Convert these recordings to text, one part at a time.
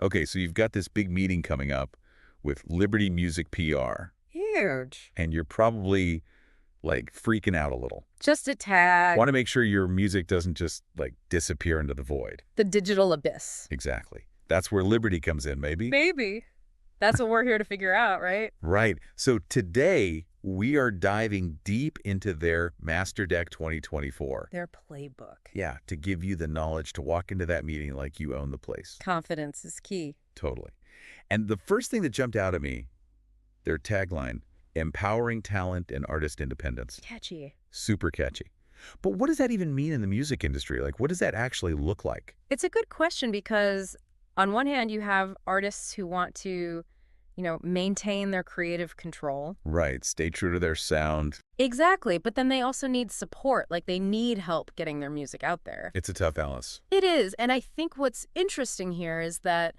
Okay, so you've got this big meeting coming up with Liberty Music PR, Huge. and you're probably, like, freaking out a little. Just a tag. Want to make sure your music doesn't just, like, disappear into the void. The digital abyss. Exactly. That's where Liberty comes in, maybe? Maybe. That's what we're here to figure out, right? Right. So today, we are diving deep into their Master Deck 2024. Their playbook. Yeah, to give you the knowledge to walk into that meeting like you own the place. Confidence is key. Totally. And the first thing that jumped out at me, their tagline, empowering talent and artist independence. Catchy. Super catchy. But what does that even mean in the music industry? Like, what does that actually look like? It's a good question because on one hand, you have artists who want to, maintain their creative control. Right. Stay true to their sound. Exactly. But then they also need support. Like they need help getting their music out there. It's a tough balance. It is. And I think what's interesting here is that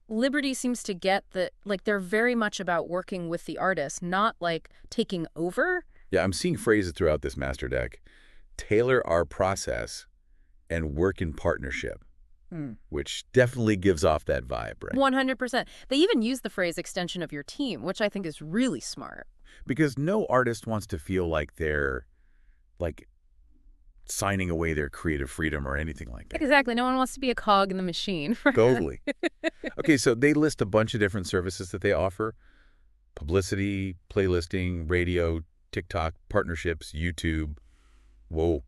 Liberty seems to get that, like, they're very much about working with the artist, not like taking over. Yeah, I'm seeing phrases throughout this master deck. Tailor our process and work in partnership, which definitely gives off that vibe, right? 100%. They even use the phrase extension of your team, which I think is really smart. Because no artist wants to feel like they're, like, signing away their creative freedom or anything like that. Exactly. No one wants to be a cog in the machine. Totally. Okay, so they list a bunch of different services that they offer. Publicity, playlisting, radio, TikTok, partnerships, YouTube. Whoa.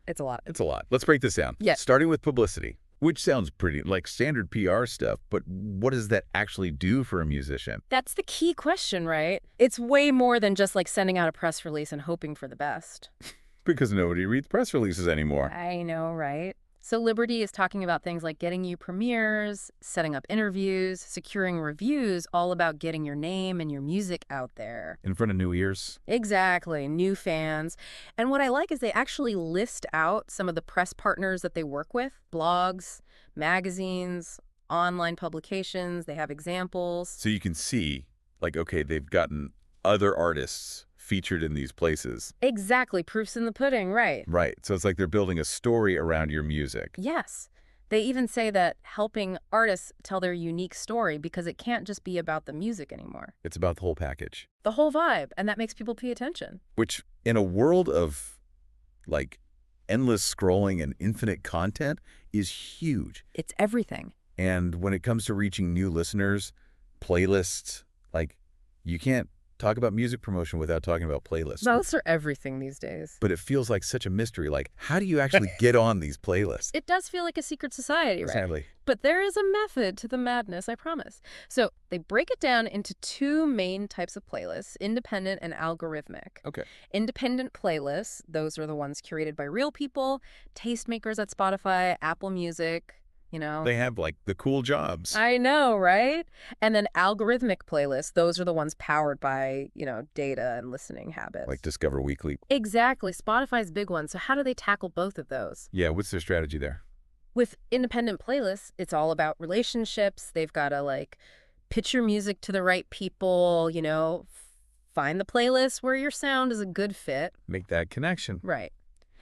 It's a lot. It's a lot. Let's break this down. Yeah. Starting with publicity, which sounds pretty like standard PR stuff, but what does that actually do for a musician? That's the key question, right? It's way more than just like sending out a press release and hoping for the best. Because nobody reads press releases anymore. I know, right? So Liberty is talking about things like getting you premieres, setting up interviews, securing reviews, all about getting your name and your music out there. In front of new ears. Exactly, new fans. And what I like is they actually list out some of the press partners that they work with, blogs, magazines, online publications. They have examples. So you can see, like, okay, they've gotten other artists featured in these places. Exactly, proof's in the pudding, right? Right. So it's like they're building a story around your music. Yes. They even say that helping artists tell their unique story because it can't just be about the music anymore. It's about the whole package. The whole vibe, and that makes people pay attention. Which, in a world of, like, endless scrolling and infinite content, is huge. It's everything. And when it comes to reaching new listeners, playlists, like, you can't talk about music promotion without talking about playlists. Those are everything these days. But it feels like such a mystery. Like, how do you actually get on these playlists? It does feel like a secret society, right? Sadly. But there is a method to the madness, I promise. So they break it down into two main types of playlists, independent and algorithmic. Okay. Independent playlists, those are the ones curated by real people, tastemakers at Spotify, Apple Music. They have, like, the cool jobs. I know, right? And then algorithmic playlists, those are the ones powered by, data and listening habits. Like Discover Weekly. Exactly. Spotify's big one. So how do they tackle both of those? Yeah, what's their strategy there? With independent playlists, it's all about relationships. They've got to, like, pitch your music to the right people, find the playlist where your sound is a good fit. Make that connection. Right.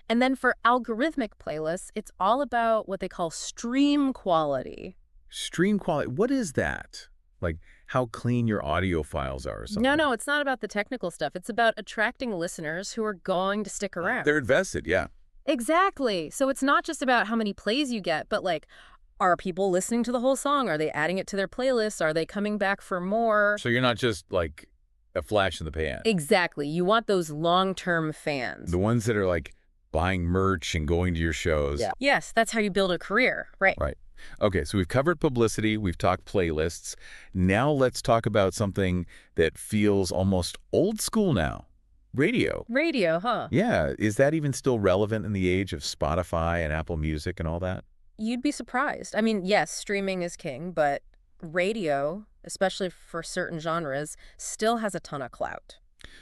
And then for algorithmic playlists, it's all about what they call stream quality. Stream quality. What is that? Like, how clean your audio files are or something? No, it's not about the technical stuff. It's about attracting listeners who are going to stick around. They're invested, yeah. Exactly. So it's not just about how many plays you get, but, like, are people listening to the whole song? Are they adding it to their playlists? Are they coming back for more? So you're not just, like, a flash in the pan. Exactly. You want those long-term fans. The ones that are, like, buying merch and going to your shows. Yeah. Yes, that's how you build a career, right? Right. Okay, so we've covered publicity, we've talked playlists. Now let's talk about something that feels almost old school now. Radio. Radio, huh? Yeah. Is that even still relevant in the age of Spotify and Apple Music and all that? You'd be surprised. I mean, yes, streaming is king, but radio, especially for certain genres, still has a ton of clout.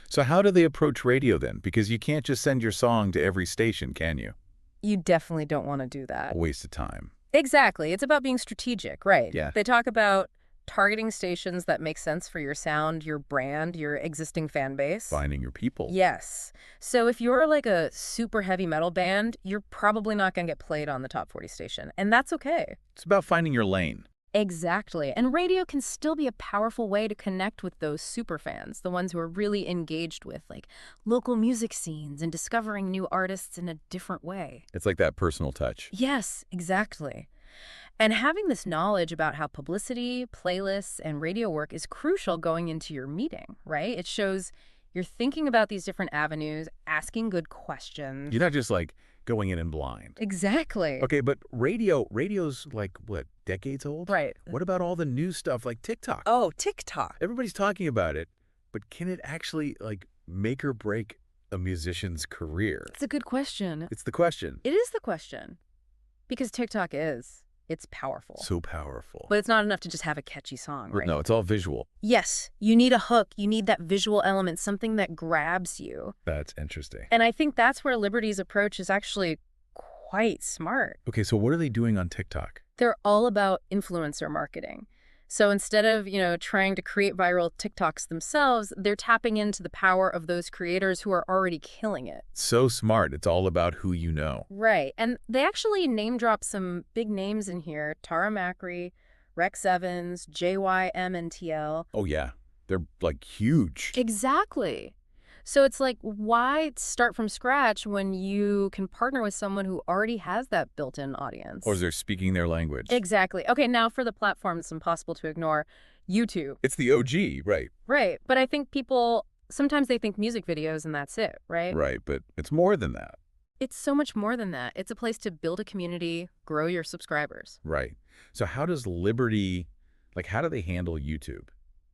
So how do they approach radio then? Because you can't just send your song to every station, can you? You definitely don't want to do that. A waste of time. Exactly. It's about being strategic, right? Yeah. They talk about targeting stations that make sense for your sound, your brand, your existing fan base. Finding your people. Yes. So if you're like a super heavy metal band, you're probably not going to get played on the top 40 station. And that's okay. It's about finding your lane. Exactly. And radio can still be a powerful way to connect with those superfans, the ones who are really engaged with like local music scenes and discovering new artists in a different way. It's like that personal touch. Yes, exactly. And having this knowledge about how publicity, playlists, and radio work is crucial going into your meeting, right? It shows you're thinking about these different avenues, asking good questions. You're not just like going in blind. Exactly. Okay, but radio's like, what, decades old? Right. What about all the new stuff like TikTok? Oh, TikTok. Everybody's talking about it, but can it actually like make or break a musician's career? It's a good question. It's the question. It is the question. Because TikTok is. It's powerful. So powerful. But it's not enough to just have a catchy song, right? No, it's all visual. Yes, you need a hook. You need that visual element, something that grabs you. That's interesting. And I think that's where Liberty's approach is actually quite smart. Okay, so what are they doing on TikTok? They're all about influencer marketing. So instead of, trying to create viral TikToks themselves, they're tapping into the power of those creators who are already killing it. So smart. It's all about who you know. Right. And they actually name drop some big names in here. Tara Macri, Rex Evans, JYMNTL. Oh, yeah. They're like huge. Exactly. So it's like, why start from scratch when you can partner with someone who already has that built-in audience? Or they're speaking their language. Exactly. Okay, now for the platform that's impossible to ignore, YouTube. It's the OG, right? Right. But I think people, sometimes they think music videos and that's it, right? Right, but it's more than that. It's so much more than that. It's a place to build a community, grow your subscribers. Right. So how does Liberty, how do they handle YouTube?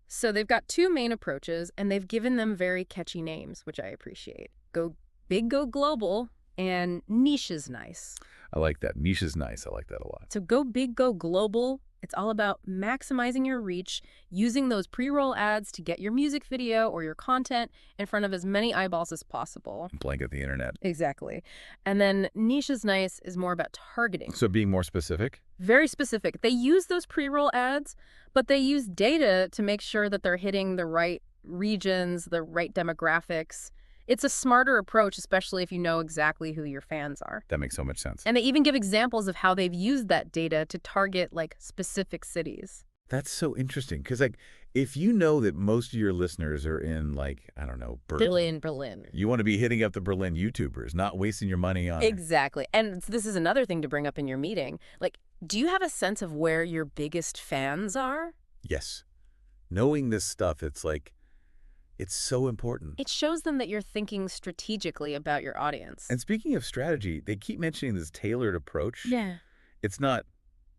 So they've got two main approaches, and they've given them very catchy names, which I appreciate. Go big, go global, and niche is nice. I like that. Niche is nice. I like that a lot. So go big, go global. It's all about maximizing your reach, using those pre-roll ads to get your music video or your content in front of as many eyeballs as possible. Blanket the internet. Exactly. And then niche is nice is more about targeting. So being more specific? Very specific. They use those pre-roll ads, but they use data to make sure that they're hitting the right regions, the right demographics. It's a smarter approach, especially if you know exactly who your fans are. That makes so much sense. And they even give examples of how they've used that data to target specific cities. That's so interesting because if you know that most of your listeners are in I don't know, Berlin. You want to be hitting up the Berlin YouTubers, not wasting your money on Exactly. And this is another thing to bring up in your meeting. Do you have a sense of where your biggest fans are? Yes. Knowing this stuff, it's so important. It shows them that you're thinking strategically about your audience. And speaking of strategy, they keep mentioning this tailored approach. Yeah. It's not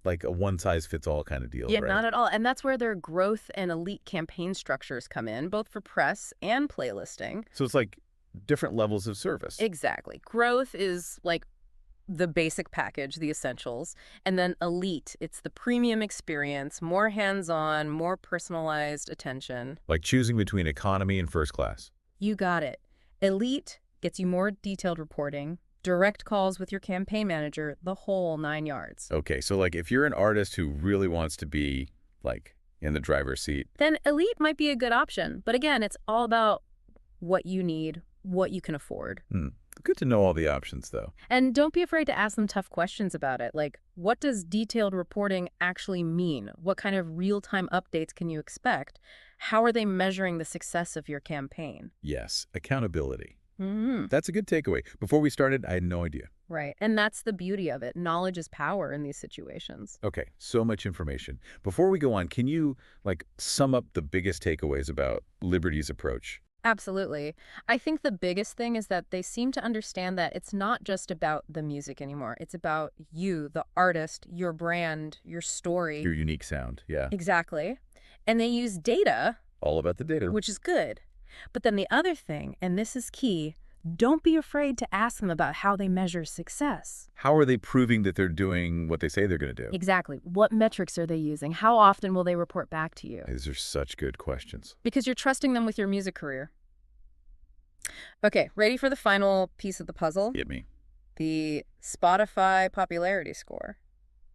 like a one-size-fits-all kind of deal, Yeah, right? not at all. And that's where their growth and elite campaign structures come in, both for press and playlisting. So it's like different levels of service. Exactly. Growth is the basic package, the essentials. And then elite, it's the premium experience, more hands-on, more personalized attention. Like choosing between economy and first class. You got it. Elite gets you more detailed reporting, direct calls with your campaign manager, the whole 9 yards. Okay, so if you're an artist who really wants to be in the driver's seat, then elite might be a good option. But again, it's all about what you need, what you can afford. Good to know all the options, though. And don't be afraid to ask them tough questions about it. What does detailed reporting actually mean? What kind of real-time updates can you expect? How are they measuring the success of your campaign? Yes, accountability. Mm-hmm. That's a good takeaway. Before we started, I had no idea. Right. And that's the beauty of it. Knowledge is power in these situations. Okay, so much information. Before we go on, can you, sum up the biggest takeaways about Liberty's approach? Absolutely. I think the biggest thing is that they seem to understand that it's not just about the music anymore. It's about you, the artist, your brand, your story. Your unique sound, yeah. Exactly. And they use data. All about the data. Which is good. But then the other thing, and this is key, don't be afraid to ask them about how they measure success. How are they proving that they're doing what they say they're going to do? Exactly. What metrics are they using? How often will they report back to you? These are such good questions. Because you're trusting them with your music career. Okay, ready for the final piece of the puzzle? Hit me. The Spotify popularity score.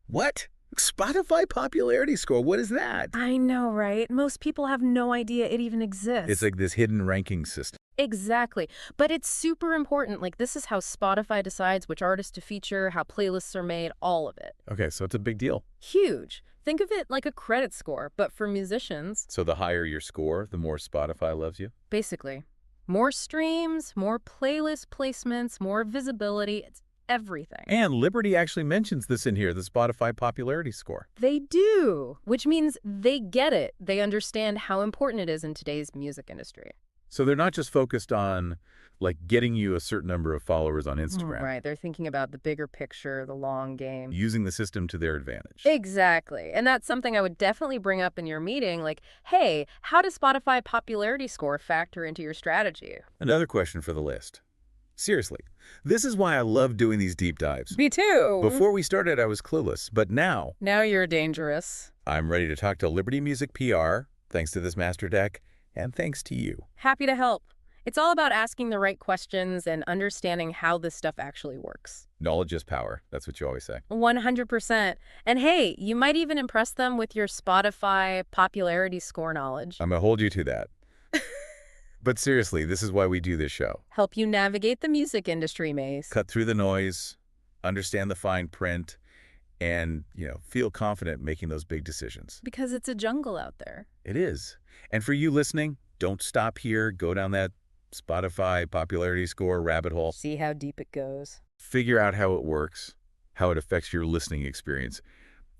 What? Spotify popularity score? What is that? I know, right? Most people have no idea it even exists. It's like this hidden ranking system. Exactly. But it's super important. This is how Spotify decides which artists to feature, how playlists are made, all of it. Okay, so it's a big deal. Huge. Think of it like a credit score, but for musicians. So the higher your score, the more Spotify loves you? Basically, more streams, more playlist placements, more visibility. It's everything. And Liberty actually mentions this in here, the Spotify popularity score. They do, which means they get it. They understand how important it is in today's music industry. So they're not just focused on, like, getting you a certain number of followers on Instagram. Right, they're thinking about the bigger picture, the long game. Using the system to their advantage. Exactly. And that's something I would definitely bring up in your meeting, like, hey, how does Spotify popularity score factor into your strategy? Another question for the list. Seriously, this is why I love doing these deep dives. Me too. Before we started, I was clueless, but now Now you're dangerous. I'm ready to talk to Liberty Music PR, thanks to this master deck, and thanks to you. Happy to help. It's all about asking the right questions and understanding how this stuff actually works. Knowledge is power. That's what you always say. 100%. And hey, you might even impress them with your Spotify popularity score knowledge. I'm going to hold you to that. But seriously, this is why we do this show. Help you navigate the music industry maze. Cut through the noise, understand the fine print, and, feel confident making those big decisions. Because it's a jungle out there. It is. And for you listening, don't stop here. Go down that Spotify popularity score rabbit hole. See how deep it goes. Figure out how it works, how it affects your listening experience.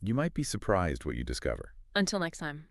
You might be surprised what you discover. Until next time.